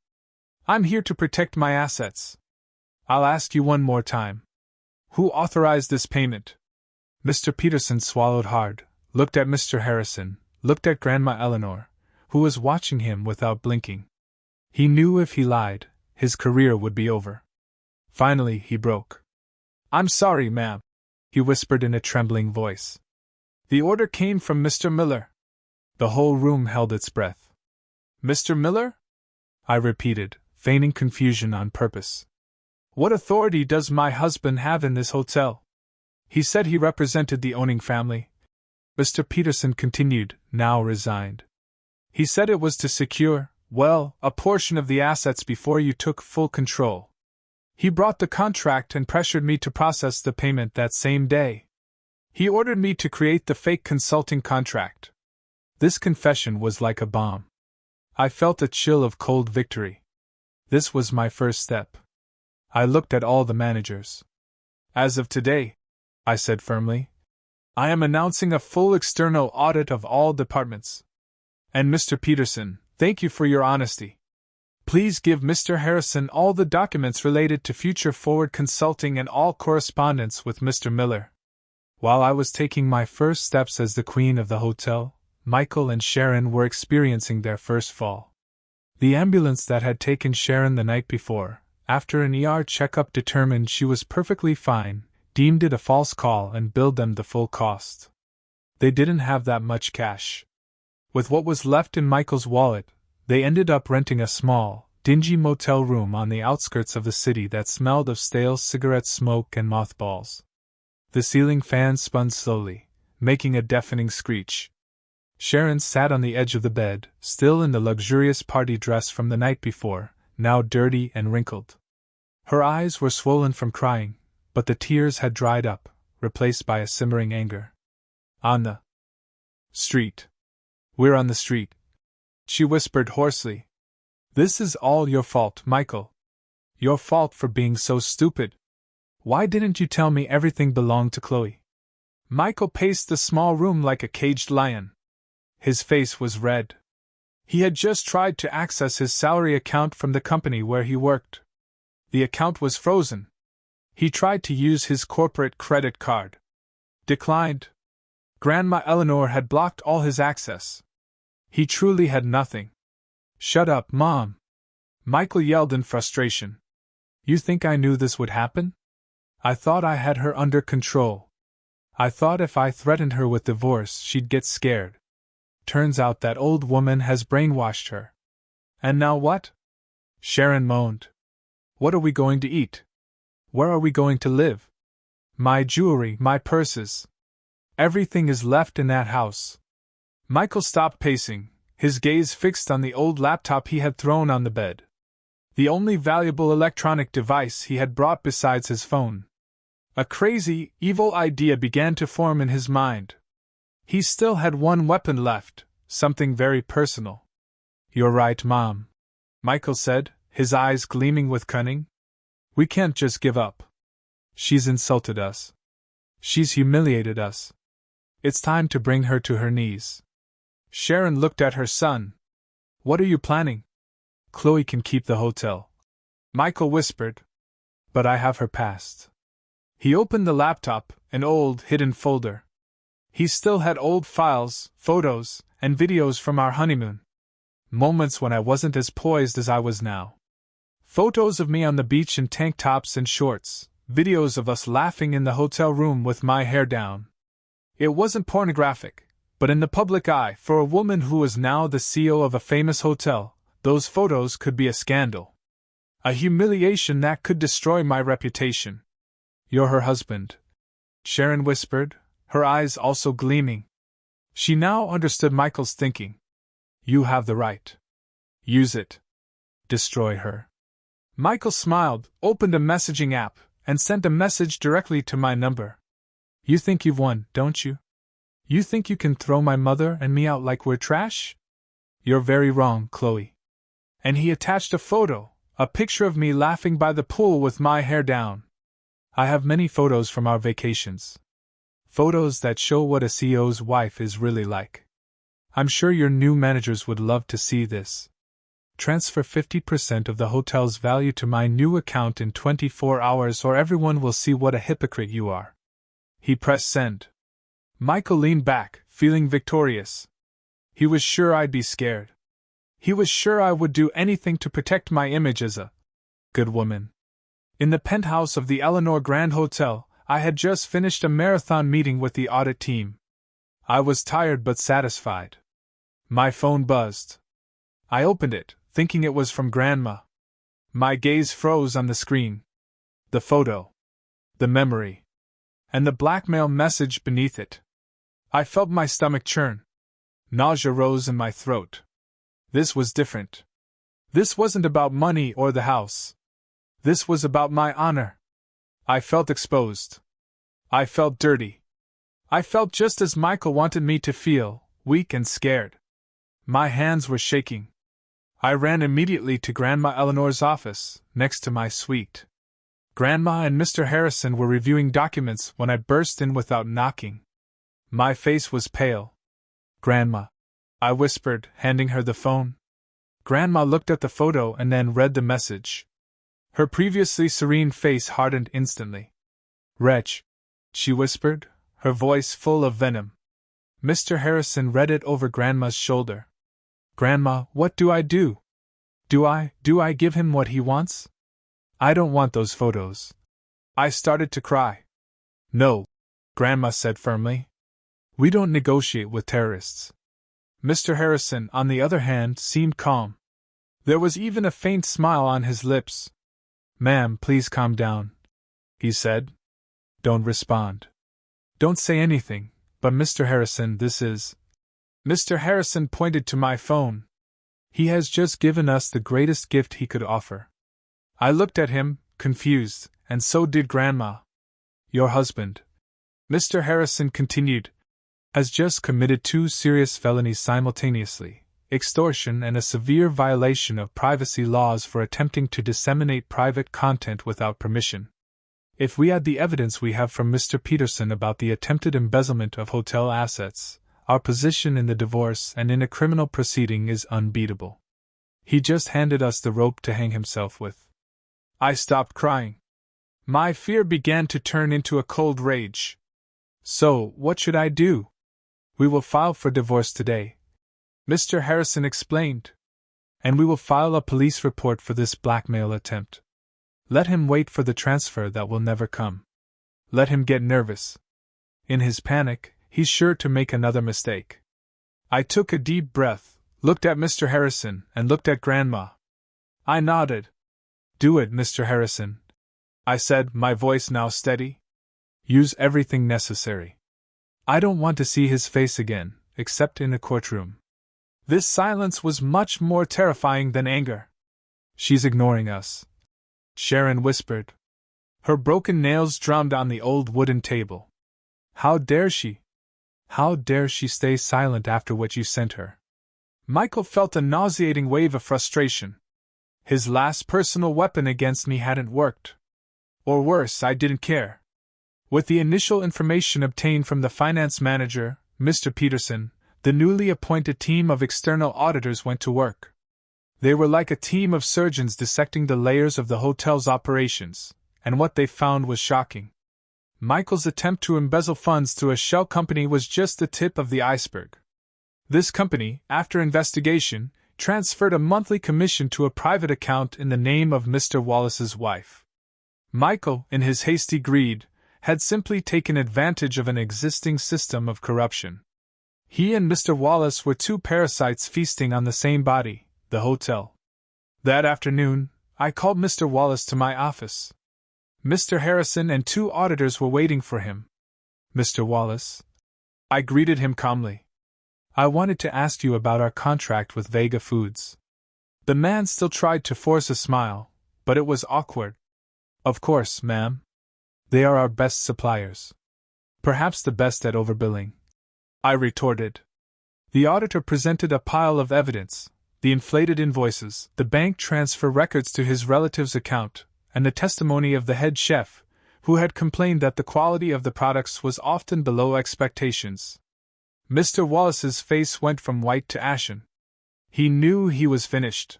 Speaker 1: I'm here to protect my assets. I'll ask you one more time. Who authorized this payment?" Mr. Peterson swallowed hard, looked at Mr. Harrison, looked at Grandma Eleanor, who was watching him without blinking. He knew if he lied, his career would be over. Finally, he broke. "I'm sorry, ma'am," he whispered in a trembling voice. "The order came from Mr. Miller." The whole room held its breath. "Mr. Miller?" I repeated, feigning confusion on purpose. "What authority does my husband have in this hotel?" "He said he represented the owning family," Mr. Peterson continued, now resigned. "He said it was to secure, well, a portion of the assets before you took full control. He brought the contract and pressured me to process the payment that same day. He ordered me to create the fake consulting contract." This confession was like a bomb. I felt a chill of cold victory. This was my first step. I looked at all the managers. "As of today," I said firmly, "I am announcing a full external audit of all departments. And Mr. Peterson, thank you for your honesty. Please give Mr. Harrison all the documents related to Future Forward Consulting and all correspondence with Mr. Miller." While I was taking my first steps as the queen of the hotel, Michael and Sharon were experiencing their first fall. The ambulance that had taken Sharon the night before, after an ER checkup determined she was perfectly fine, deemed it a false call and billed them the full cost. They didn't have that much cash. With what was left in Michael's wallet, they ended up renting a small, dingy motel room on the outskirts of the city that smelled of stale cigarette smoke and mothballs. The ceiling fan spun slowly, making a deafening screech. Sharon sat on the edge of the bed, still in the luxurious party dress from the night before, now dirty and wrinkled. Her eyes were swollen from crying, but the tears had dried up, replaced by a simmering anger. "On the street. We're on the street," she whispered hoarsely. "This is all your fault, Michael. Your fault for being so stupid. Why didn't you tell me everything belonged to Chloe?" Michael paced the small room like a caged lion. His face was red. He had just tried to access his salary account from the company where he worked. The account was frozen. He tried to use his corporate credit card. Declined. Grandma Eleanor had blocked all his access. He truly had nothing. "Shut up, Mom," Michael yelled in frustration. You think I knew this would happen? I thought I had her under control. I thought if I threatened her with divorce, she'd get scared. Turns out that old woman has brainwashed her. And now what? Sharon moaned. What are we going to eat? Where are we going to live? My jewelry, my purses. Everything is left in that house. Michael stopped pacing, his gaze fixed on the old laptop he had thrown on the bed. The only valuable electronic device he had brought besides his phone. A crazy, evil idea began to form in his mind. He still had one weapon left, something very personal. You're right, Mom, Michael said, his eyes gleaming with cunning. We can't just give up. She's insulted us. She's humiliated us. It's time to bring her to her knees. Sharon looked at her son. What are you planning? Chloe can keep the hotel, Michael whispered. But I have her past. He opened the laptop, an old, hidden folder. He still had old files, photos, and videos from our honeymoon. Moments when I wasn't as poised as I was now. Photos of me on the beach in tank tops and shorts, videos of us laughing in the hotel room with my hair down. It wasn't pornographic, but in the public eye, for a woman who was now the CEO of a famous hotel, those photos could be a scandal. A humiliation that could destroy my reputation. You're her husband, Sharon whispered, her eyes also gleaming. She now understood Michael's thinking. You have the right. Use it. Destroy her. Michael smiled, opened a messaging app, and sent a message directly to my number. You think you've won, don't you? You think you can throw my mother and me out like we're trash? You're very wrong, Chloe. And he attached a photo, a picture of me laughing by the pool with my hair down. I have many photos from our vacations. Photos that show what a CEO's wife is really like. I'm sure your new managers would love to see this. Transfer 50% of the hotel's value to my new account in 24 hours or everyone will see what a hypocrite you are. He pressed send. Michael leaned back, feeling victorious. He was sure I'd be scared. He was sure I would do anything to protect my image as a good woman. In the penthouse of the Eleanor Grand Hotel, I had just finished a marathon meeting with the audit team. I was tired but satisfied. My phone buzzed. I opened it, thinking it was from Grandma. My gaze froze on the screen. The photo. The memory. And the blackmail message beneath it. I felt my stomach churn. Nausea rose in my throat. This was different. This wasn't about money or the house. This was about my honor. I felt exposed. I felt dirty. I felt just as Michael wanted me to feel, weak and scared. My hands were shaking. I ran immediately to Grandma Eleanor's office, next to my suite. Grandma and Mr. Harrison were reviewing documents when I burst in without knocking. My face was pale. Grandma, I whispered, handing her the phone. Grandma looked at the photo and then read the message. Her previously serene face hardened instantly. Wretch, she whispered, her voice full of venom. Mr. Harrison read it over Grandma's shoulder. Grandma, what do I do? Do I give him what he wants? I don't want those photos. I started to cry. No, Grandma said firmly. We don't negotiate with terrorists. Mr. Harrison, on the other hand, seemed calm. There was even a faint smile on his lips. Ma'am, please calm down, he said. Don't respond. Don't say anything, but Mr. Harrison, this is... Mr. Harrison pointed to my phone. He has just given us the greatest gift he could offer. I looked at him, confused, and so did Grandma. Your husband, Mr. Harrison continued, has just committed 2 serious felonies simultaneously, extortion and a severe violation of privacy laws for attempting to disseminate private content without permission. If we add the evidence we have from Mr. Peterson about the attempted embezzlement of hotel assets, our position in the divorce and in a criminal proceeding is unbeatable. He just handed us the rope to hang himself with. I stopped crying. My fear began to turn into a cold rage. So, what should I do? We will file for divorce today, Mr. Harrison explained. And we will file a police report for this blackmail attempt. Let him wait for the transfer that will never come. Let him get nervous. In his panic, he's sure to make another mistake. I took a deep breath, looked at Mr. Harrison, and looked at Grandma. I nodded. Do it, Mr. Harrison, I said, my voice now steady. Use everything necessary. I don't want to see his face again, except in a courtroom. This silence was much more terrifying than anger. She's ignoring us, Sharon whispered. Her broken nails drummed on the old wooden table. How dare she? How dare she stay silent after what you sent her? Michael felt a nauseating wave of frustration. His last personal weapon against me hadn't worked. Or worse, I didn't care. With the initial information obtained from the finance manager, Mr. Peterson, the newly appointed team of external auditors went to work. They were like a team of surgeons dissecting the layers of the hotel's operations, and what they found was shocking. Michael's attempt to embezzle funds through a shell company was just the tip of the iceberg. This company, after investigation, transferred a monthly commission to a private account in the name of Mr. Wallace's wife. Michael, in his hasty greed, had simply taken advantage of an existing system of corruption. He and Mr. Wallace were two parasites feasting on the same body, the hotel. That afternoon, I called Mr. Wallace to my office. Mr. Harrison and two auditors were waiting for him. Mr. Wallace, I greeted him calmly. I wanted to ask you about our contract with Vega Foods. The man still tried to force a smile, but it was awkward. Of course, ma'am. They are our best suppliers. Perhaps the best at overbilling, I retorted. The auditor presented a pile of evidence, the inflated invoices, the bank transfer records to his relative's account, and the testimony of the head chef, who had complained that the quality of the products was often below expectations. Mr. Wallace's face went from white to ashen. He knew he was finished.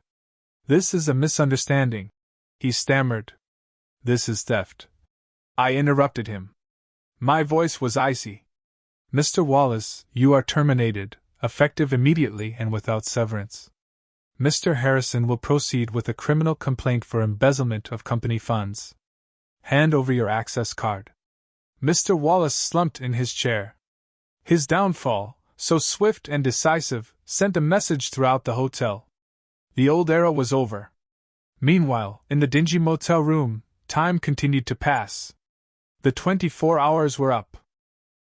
Speaker 1: This is a misunderstanding, he stammered. This is theft. I interrupted him. My voice was icy. Mr. Wallace, you are terminated, effective immediately and without severance. Mr. Harrison will proceed with a criminal complaint for embezzlement of company funds. Hand over your access card. Mr. Wallace slumped in his chair. His downfall, so swift and decisive, sent a message throughout the hotel. The old era was over. Meanwhile, in the dingy motel room, time continued to pass. The 24 hours were up.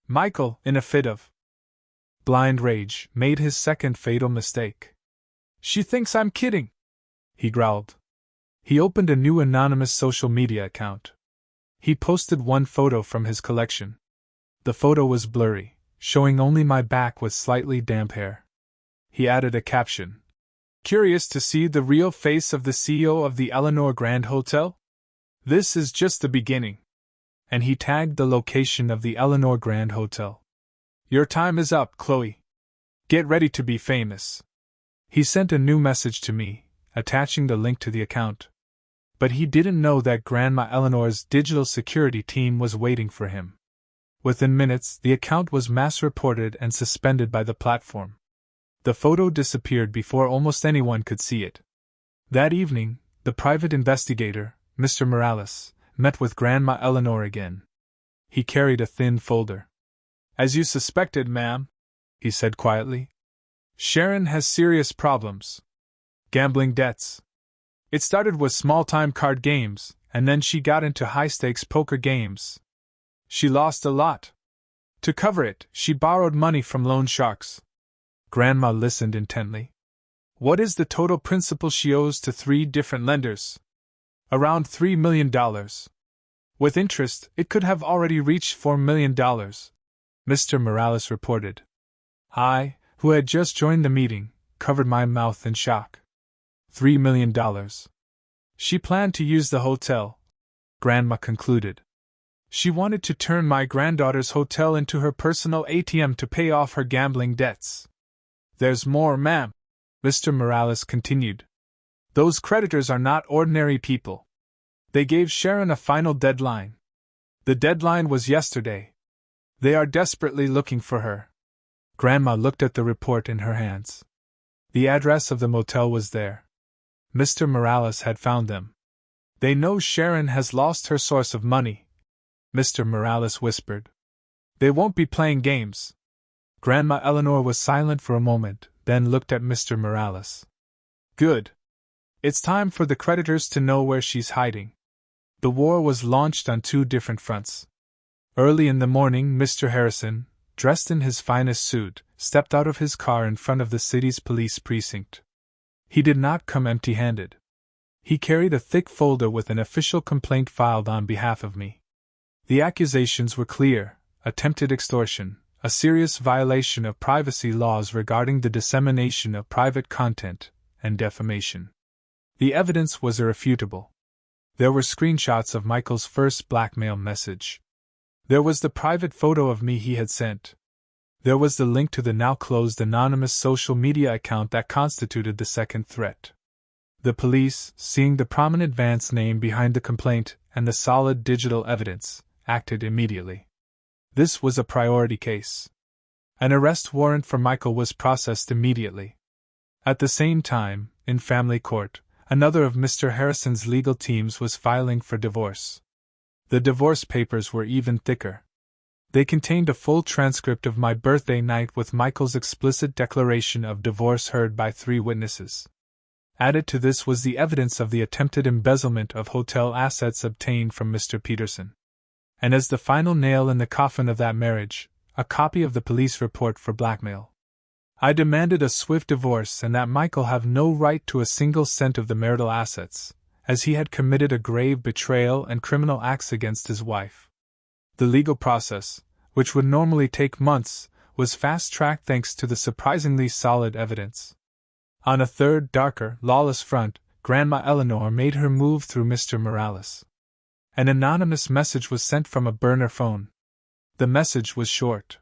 Speaker 1: Michael, in a fit of blind rage, made his second fatal mistake. She thinks I'm kidding, he growled. He opened a new anonymous social media account. He posted one photo from his collection. The photo was blurry, showing only my back with slightly damp hair. He added a caption. Curious to see the real face of the CEO of the Eleanor Grand Hotel? This is just the beginning. And he tagged the location of the Eleanor Grand Hotel. Your time is up, Chloe. Get ready to be famous. He sent a new message to me, attaching the link to the account. But he didn't know that Grandma Eleanor's digital security team was waiting for him. Within minutes, the account was mass-reported and suspended by the platform. The photo disappeared before almost anyone could see it. That evening, the private investigator, Mr. Morales, met with Grandma Eleanor again. He carried a thin folder. As you suspected, ma'am, he said quietly. Sharon has serious problems. Gambling debts. It started with small-time card games, and then she got into high-stakes poker games. She lost a lot. To cover it, she borrowed money from loan sharks. Grandma listened intently. What is the total principal she owes to 3 different lenders? Around $3 million. With interest, it could have already reached $4 million, Mr. Morales reported. I, who had just joined the meeting, covered my mouth in shock. $3 million. She planned to use the hotel, Grandma concluded. She wanted to turn my granddaughter's hotel into her personal ATM to pay off her gambling debts. There's more, ma'am, Mr. Morales continued. Those creditors are not ordinary people. They gave Sharon a final deadline. The deadline was yesterday. They are desperately looking for her. Grandma looked at the report in her hands. The address of the motel was there. Mr. Morales had found them. They know Sharon has lost her source of money, Mr. Morales whispered. They won't be playing games. Grandma Eleanor was silent for a moment, then looked at Mr. Morales. Good. It's time for the creditors to know where she's hiding. The war was launched on two different fronts. Early in the morning, Mr. Harrison, dressed in his finest suit, stepped out of his car in front of the city's police precinct. He did not come empty-handed. He carried a thick folder with an official complaint filed on behalf of me. The accusations were clear: attempted extortion, a serious violation of privacy laws regarding the dissemination of private content, and defamation. The evidence was irrefutable. There were screenshots of Michael's first blackmail message. There was the private photo of me he had sent. There was the link to the now-closed anonymous social media account that constituted the second threat. The police, seeing the prominent Vance name behind the complaint and the solid digital evidence, acted immediately. This was a priority case. An arrest warrant for Michael was processed immediately. At the same time, in family court, another of Mr. Harrison's legal teams was filing for divorce. The divorce papers were even thicker. They contained a full transcript of my birthday night with Michael's explicit declaration of divorce heard by 3 witnesses. Added to this was the evidence of the attempted embezzlement of hotel assets obtained from Mr. Peterson. And as the final nail in the coffin of that marriage, a copy of the police report for blackmail. I demanded a swift divorce and that Michael have no right to a single cent of the marital assets, as he had committed a grave betrayal and criminal acts against his wife. The legal process, which would normally take months, was fast-tracked thanks to the surprisingly solid evidence. On a third, darker, lawless front, Grandma Eleanor made her move through Mr. Morales. An anonymous message was sent from a burner phone. The message was short.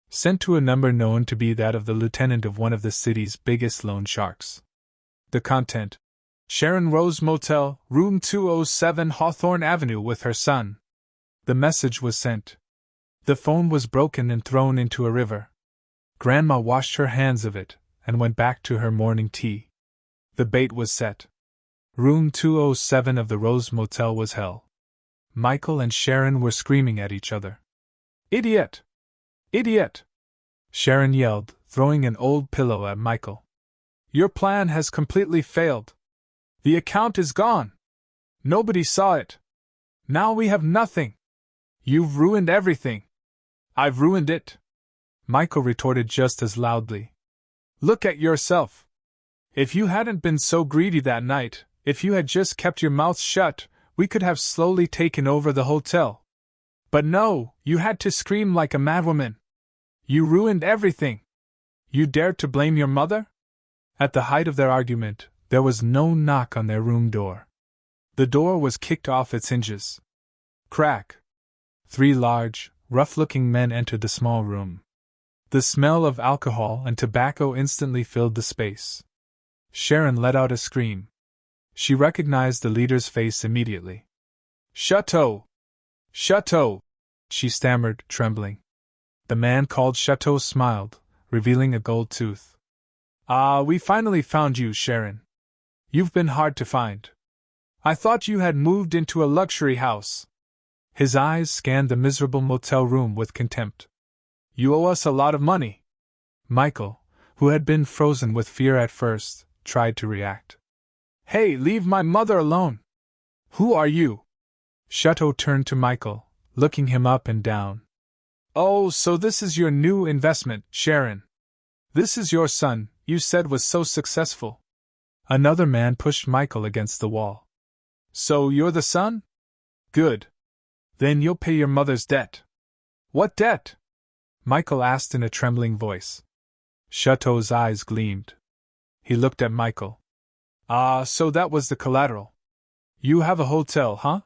Speaker 1: Sent to a number known to be that of the lieutenant of one of the city's biggest loan sharks. The content: Sharon Rose Motel, Room 207 Hawthorne Avenue with her son. The message was sent. The phone was broken and thrown into a river. Grandma washed her hands of it, and went back to her morning tea. The bait was set. Room 207 of the Rose Motel was hell. Michael and Sharon were screaming at each other. "Idiot! Idiot!" Sharon yelled, throwing an old pillow at Michael. "Your plan has completely failed. The account is gone. Nobody saw it. Now we have nothing. You've ruined everything." "I've ruined it," Michael retorted just as loudly. "Look at yourself. If you hadn't been so greedy that night, if you had just kept your mouth shut, we could have slowly taken over the hotel. But no, you had to scream like a madwoman. You ruined everything. You dared to blame your mother?" At the height of their argument, there was no knock on their room door. The door was kicked off its hinges. Crack! 3 large, rough-looking men entered the small room. The smell of alcohol and tobacco instantly filled the space. Sharon let out a scream. She recognized the leader's face immediately. "Chateau! Chateau!" she stammered, trembling. The man called Chateau smiled, revealing a gold tooth. "Ah, we finally found you, Sharon. You've been hard to find. I thought you had moved into a luxury house." His eyes scanned the miserable motel room with contempt. "You owe us a lot of money." Michael, who had been frozen with fear at first, tried to react. "Hey, leave my mother alone! Who are you?" Chateau turned to Michael, looking him up and down. "Oh, so this is your new investment, Sharon. This is your son, you said was so successful." Another man pushed Michael against the wall. "So you're the son? Good. Then you'll pay your mother's debt." "What debt?" Michael asked in a trembling voice. Chateau's eyes gleamed. He looked at Michael. "Ah, so that was the collateral. You have a hotel, huh?"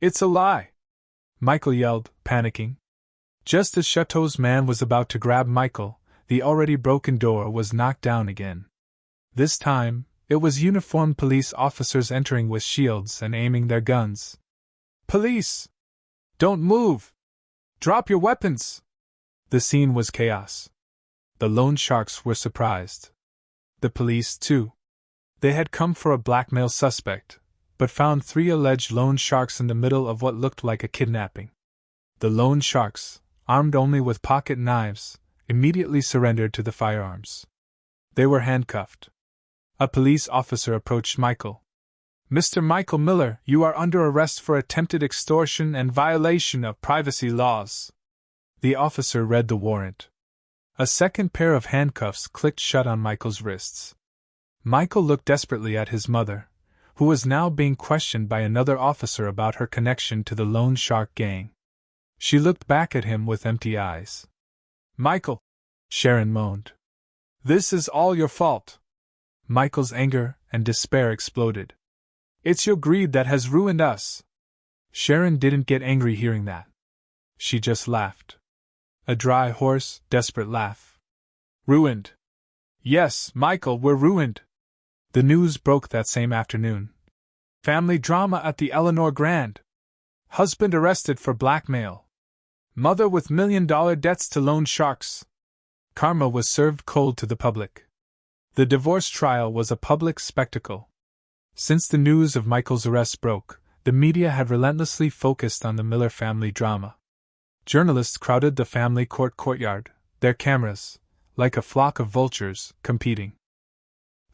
Speaker 1: "It's a lie!" Michael yelled, panicking. Just as Chateau's man was about to grab Michael, the already broken door was knocked down again. This time, it was uniformed police officers entering with shields and aiming their guns. "Police! Don't move! Drop your weapons!" The scene was chaos. The loan sharks were surprised. The police, too. They had come for a blackmail suspect, but found 3 alleged loan sharks in the middle of what looked like a kidnapping. The loan sharks, armed only with pocket knives, immediately surrendered to the firearms. They were handcuffed. A police officer approached Michael. "Mr. Michael Miller, you are under arrest for attempted extortion and violation of privacy laws." The officer read the warrant. A second pair of handcuffs clicked shut on Michael's wrists. Michael looked desperately at his mother, who was now being questioned by another officer about her connection to the loan shark gang. She looked back at him with empty eyes. "Michael," Sharon moaned. "This is all your fault." Michael's anger and despair exploded. "It's your greed that has ruined us." Sharon didn't get angry hearing that. She just laughed. A dry, hoarse, desperate laugh. "Ruined? Yes, Michael, we're ruined." The news broke that same afternoon. Family drama at the Eleanor Grand. Husband arrested for blackmail. Mother with $1 million debts to loan sharks. Karma was served cold to the public. The divorce trial was a public spectacle. Since the news of Michael's arrest broke, the media had relentlessly focused on the Miller family drama. Journalists crowded the family courtyard, their cameras, like a flock of vultures, competing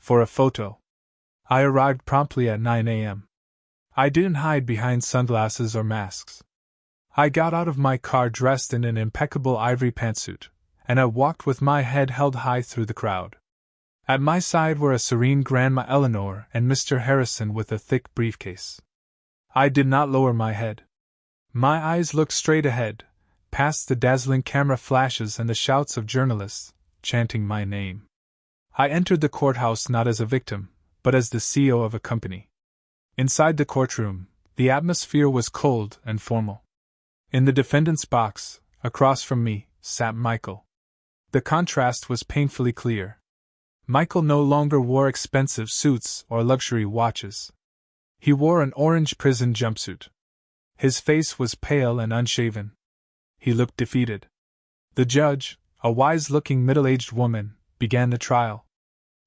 Speaker 1: for a photo. I arrived promptly at 9 a.m. I didn't hide behind sunglasses or masks. I got out of my car dressed in an impeccable ivory pantsuit, and I walked with my head held high through the crowd. At my side were a serene Grandma Eleanor and Mr. Harrison with a thick briefcase. I did not lower my head. My eyes looked straight ahead, past the dazzling camera flashes and the shouts of journalists, chanting my name. I entered the courthouse not as a victim, but as the CEO of a company. Inside the courtroom, the atmosphere was cold and formal. In the defendant's box, across from me, sat Michael. The contrast was painfully clear. Michael no longer wore expensive suits or luxury watches. He wore an orange prison jumpsuit. His face was pale and unshaven. He looked defeated. The judge, a wise-looking middle-aged woman, began the trial.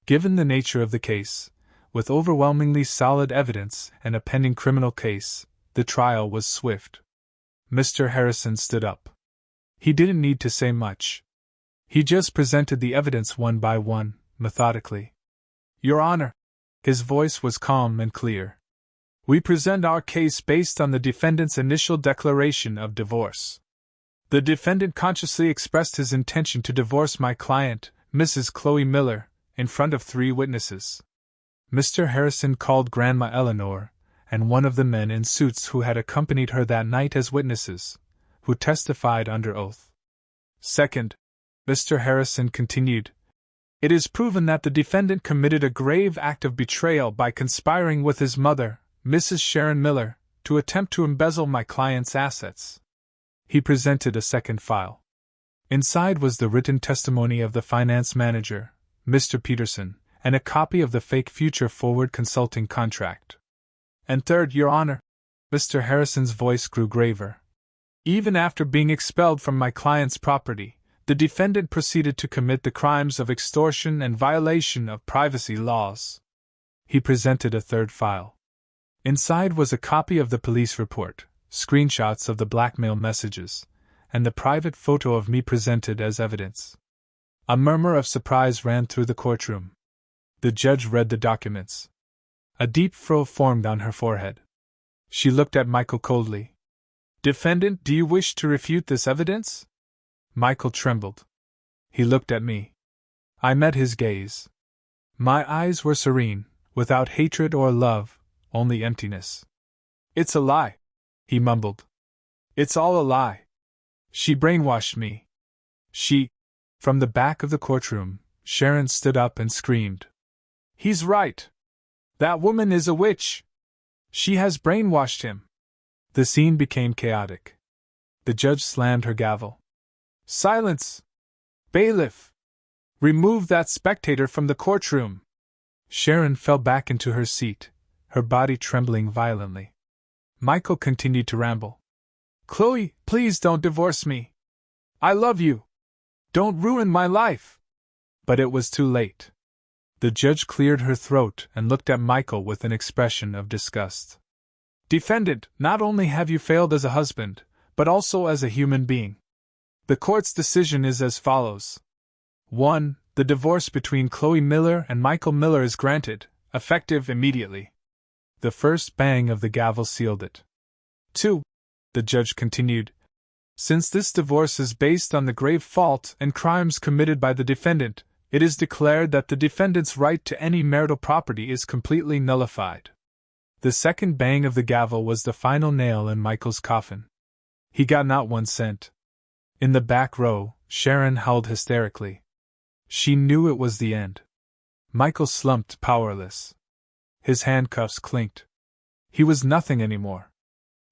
Speaker 1: Given the nature of the case, with overwhelmingly solid evidence and a pending criminal case, the trial was swift. Mr. Harrison stood up. He didn't need to say much. He just presented the evidence one by one, methodically. "Your Honor," his voice was calm and clear, "we present our case based on the defendant's initial declaration of divorce. The defendant consciously expressed his intention to divorce my client, Mrs. Chloe Miller, in front of 3 witnesses. Mr. Harrison called Grandma Eleanor, and one of the men in suits who had accompanied her that night as witnesses, who testified under oath. Second, Mr. Harrison continued, "It is proven that the defendant committed a grave act of betrayal by conspiring with his mother, Mrs. Sharon Miller, to attempt to embezzle my client's assets." He presented a second file. Inside was the written testimony of the finance manager, Mr. Peterson, and a copy of the fake Future Forward consulting contract. "And third, Your Honor," Mr. Harrison's voice grew graver, "even after being expelled from my client's property, the defendant proceeded to commit the crimes of extortion and violation of privacy laws." He presented a third file. Inside was a copy of the police report, screenshots of the blackmail messages, and the private photo of me presented as evidence. A murmur of surprise ran through the courtroom. The judge read the documents. A deep frown formed on her forehead. She looked at Michael coldly. "Defendant, do you wish to refute this evidence?" Michael trembled. He looked at me. I met his gaze. My eyes were serene, without hatred or love, only emptiness. "It's a lie," he mumbled. "It's all a lie. She brainwashed me. She—" From the back of the courtroom, Sharon stood up and screamed. "He's right! That woman is a witch! She has brainwashed him!" The scene became chaotic. The judge slammed her gavel. "Silence! Bailiff! Remove that spectator from the courtroom!" Sharon fell back into her seat, her body trembling violently. Michael continued to ramble. "Chloe, please don't divorce me. I love you. Don't ruin my life." But it was too late. The judge cleared her throat and looked at Michael with an expression of disgust. Defendant, not only have you failed as a husband, but also as a human being. The court's decision is as follows. 1. The divorce between Chloe Miller and Michael Miller is granted, effective immediately. The first bang of the gavel sealed it. 2. The judge continued. Since this divorce is based on the grave fault and crimes committed by the defendant, it is declared that the defendant's right to any marital property is completely nullified. The second bang of the gavel was the final nail in Michael's coffin. He got not 1 cent. In the back row, Sharon howled hysterically. She knew it was the end. Michael slumped powerless. His handcuffs clinked. He was nothing anymore.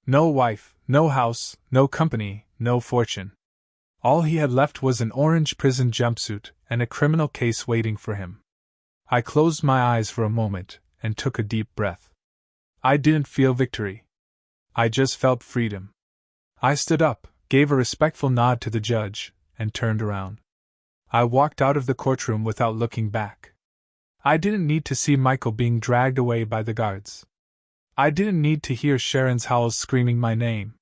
Speaker 1: No wife, no house, no company, no fortune. All he had left was an orange prison jumpsuit and a criminal case waiting for him. I closed my eyes for a moment and took a deep breath. I didn't feel victory. I just felt freedom. I stood up, gave a respectful nod to the judge, and turned around. I walked out of the courtroom without looking back. I didn't need to see Michael being dragged away by the guards. I didn't need to hear Sharon's howls screaming my name.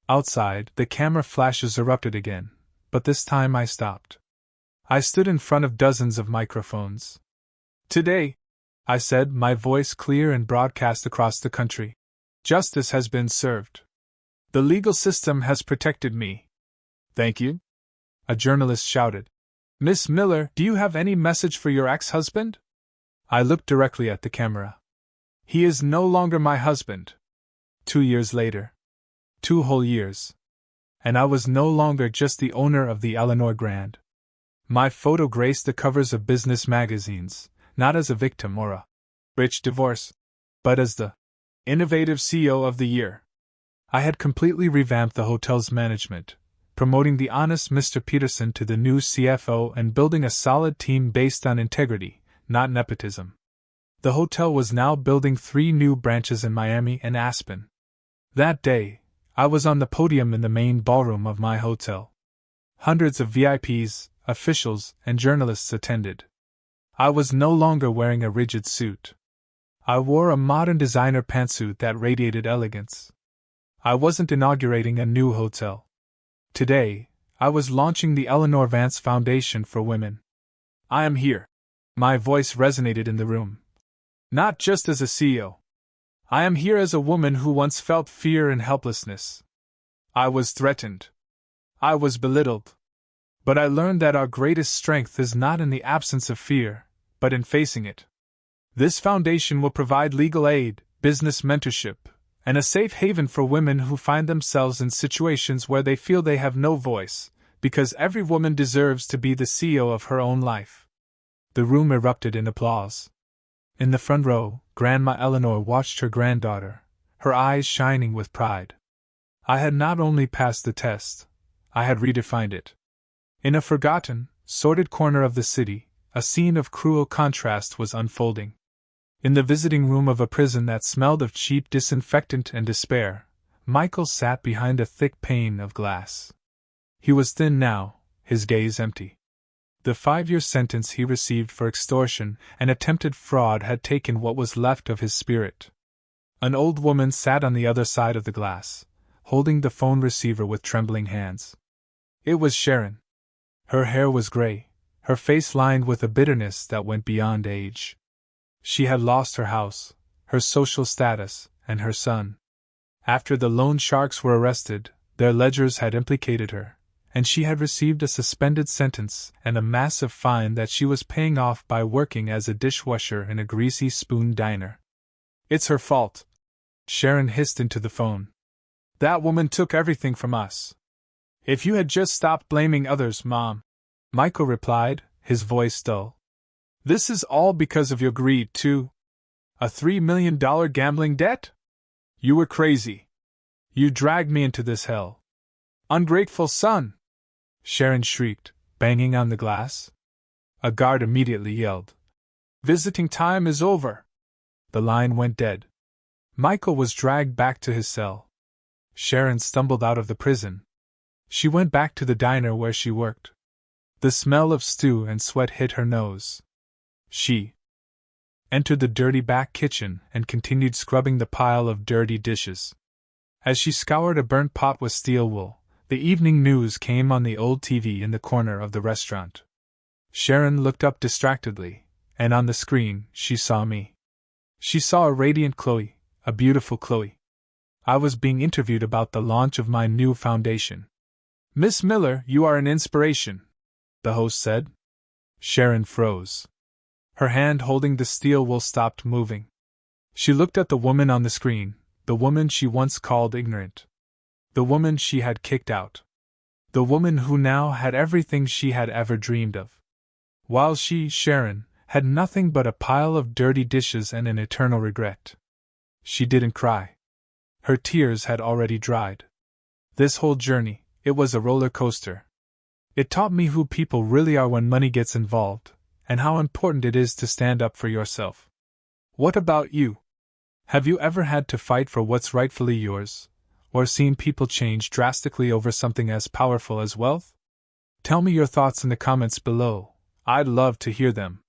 Speaker 1: Outside, the camera flashes erupted again, but this time I stopped. I stood in front of dozens of microphones. Today, I said, my voice clear and broadcast across the country, justice has been served. The legal system has protected me. Thank you? A journalist shouted. Miss Miller, do you have any message for your ex-husband? I looked directly at the camera. He is no longer my husband. 2 years later. 2 whole years. And I was no longer just the owner of the Eleanor Grand. My photo graced the covers of business magazines, not as a victim or a rich divorce, but as the innovative CEO of the year. I had completely revamped the hotel's management, promoting the honest Mr. Peterson to the new CFO and building a solid team based on integrity, not nepotism. The hotel was now building 3 new branches in Miami and Aspen. That day, I was on the podium in the main ballroom of my hotel. Hundreds of VIPs, officials, and journalists attended. I was no longer wearing a rigid suit. I wore a modern designer pantsuit that radiated elegance. I wasn't inaugurating a new hotel. Today, I was launching the Eleanor Vance Foundation for Women. I am here. My voice resonated in the room. Not just as a CEO. I am here as a woman who once felt fear and helplessness. I was threatened. I was belittled. But I learned that our greatest strength is not in the absence of fear, but in facing it. This foundation will provide legal aid, business mentorship, and a safe haven for women who find themselves in situations where they feel they have no voice, because every woman deserves to be the CEO of her own life. The room erupted in applause. In the front row, Grandma Eleanor watched her granddaughter, her eyes shining with pride. I had not only passed the test, I had redefined it. In a forgotten, sordid corner of the city, a scene of cruel contrast was unfolding. In the visiting room of a prison that smelled of cheap disinfectant and despair, Michael sat behind a thick pane of glass. He was thin now, his gaze empty. The 5-year sentence he received for extortion and attempted fraud had taken what was left of his spirit. An old woman sat on the other side of the glass, holding the phone receiver with trembling hands. It was Sharon. Her hair was gray, her face lined with a bitterness that went beyond age. She had lost her house, her social status, and her son. After the loan sharks were arrested, their ledgers had implicated her, and she had received a suspended sentence and a massive fine that she was paying off by working as a dishwasher in a greasy spoon diner. It's her fault, Sharon hissed into the phone. That woman took everything from us. If you had just stopped blaming others, Mom, Michael replied, his voice dull. This is all because of your greed, too. A $3 million gambling debt? You were crazy. You dragged me into this hell. Ungrateful son! Sharon shrieked, banging on the glass. A guard immediately yelled, Visiting time is over. The line went dead. Michael was dragged back to his cell. Sharon stumbled out of the prison. She went back to the diner where she worked. The smell of stew and sweat hit her nose. She entered the dirty back kitchen and continued scrubbing the pile of dirty dishes. As she scoured a burnt pot with steel wool, the evening news came on the old TV in the corner of the restaurant. Sharon looked up distractedly, and on the screen, she saw me. She saw a radiant Chloe, a beautiful Chloe. I was being interviewed about the launch of my new foundation. "Miss Miller, you are an inspiration," the host said. Sharon froze. Her hand holding the steel wool stopped moving. She looked at the woman on the screen, the woman she once called ignorant. The woman she had kicked out. The woman who now had everything she had ever dreamed of. While she, Sharon, had nothing but a pile of dirty dishes and an eternal regret. She didn't cry. Her tears had already dried. This whole journey, it was a roller coaster. It taught me who people really are when money gets involved, and how important it is to stand up for yourself. What about you? Have you ever had to fight for what's rightfully yours, or seen people change drastically over something as powerful as wealth? Tell me your thoughts in the comments below. I'd love to hear them.